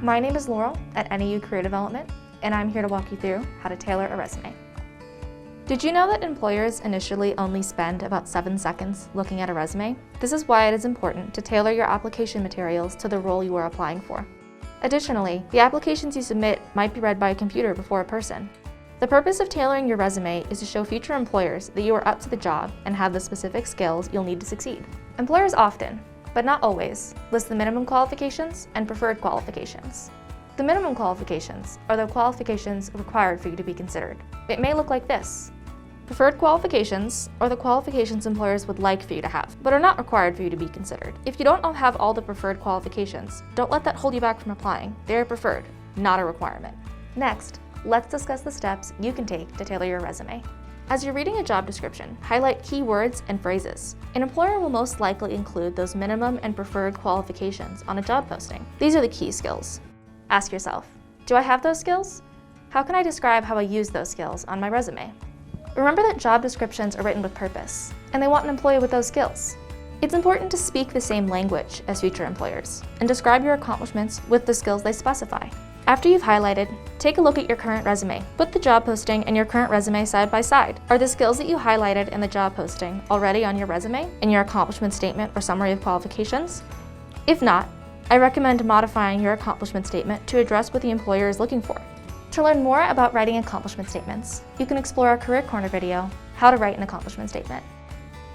My name is Laurel at NAU Career Development, and I'm here to walk you through how to tailor a resume. Did you know that employers initially only spend about 7 seconds looking at a resume? This is why it is important to tailor your application materials to the role you are applying for. Additionally, the applications you submit might be read by a computer before a person. The purpose of tailoring your resume is to show future employers that you are up to the job and have the specific skills you'll need to succeed. Employers often, but not always, list the minimum qualifications and preferred qualifications. The minimum qualifications are the qualifications required for you to be considered. It may look like this. Preferred qualifications are the qualifications employers would like for you to have, but are not required for you to be considered. If you don't have all the preferred qualifications, don't let that hold you back from applying. They are preferred, not a requirement. Next, let's discuss the steps you can take to tailor your resume. As you're reading a job description, highlight key words and phrases. An employer will most likely include those minimum and preferred qualifications on a job posting. These are the key skills. Ask yourself, do I have those skills? How can I describe how I use those skills on my resume? Remember that job descriptions are written with purpose, and they want an employee with those skills. It's important to speak the same language as future employers and describe your accomplishments with the skills they specify. After you've highlighted, take a look at your current resume. Put the job posting and your current resume side by side. Are the skills that you highlighted in the job posting already on your resume, in your accomplishment statement or summary of qualifications? If not, I recommend modifying your accomplishment statement to address what the employer is looking for. To learn more about writing accomplishment statements, you can explore our Career Corner video, How to Write an Accomplishment Statement.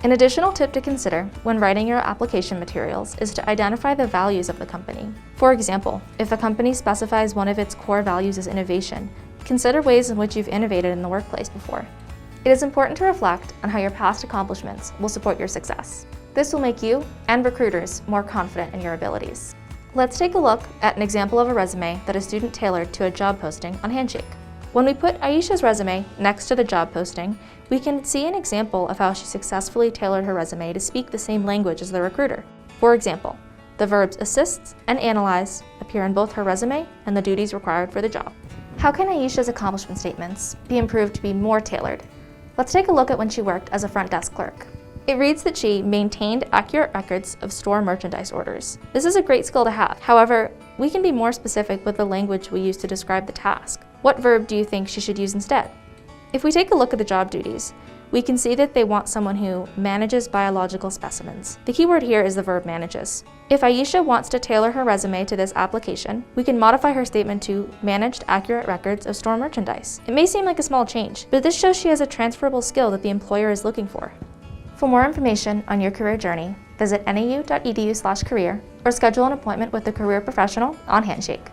An additional tip to consider when writing your application materials is to identify the values of the company. For example, if a company specifies one of its core values as innovation, consider ways in which you've innovated in the workplace before. It is important to reflect on how your past accomplishments will support your success. This will make you and recruiters more confident in your abilities. Let's take a look at an example of a resume that a student tailored to a job posting on Handshake. When we put Aisha's resume next to the job posting, we can see an example of how she successfully tailored her resume to speak the same language as the recruiter. For example, the verbs assists and analyze appear in both her resume and the duties required for the job. How can Aisha's accomplishment statements be improved to be more tailored? Let's take a look at when she worked as a front desk clerk. It reads that she maintained accurate records of store merchandise orders. This is a great skill to have. However, we can be more specific with the language we use to describe the task. What verb do you think she should use instead? If we take a look at the job duties, we can see that they want someone who manages biological specimens. The key word here is the verb manages. If Aisha wants to tailor her resume to this application, we can modify her statement to managed accurate records of store merchandise. It may seem like a small change, but this shows she has a transferable skill that the employer is looking for. For more information on your career journey, visit nau.edu/career or schedule an appointment with a career professional on Handshake.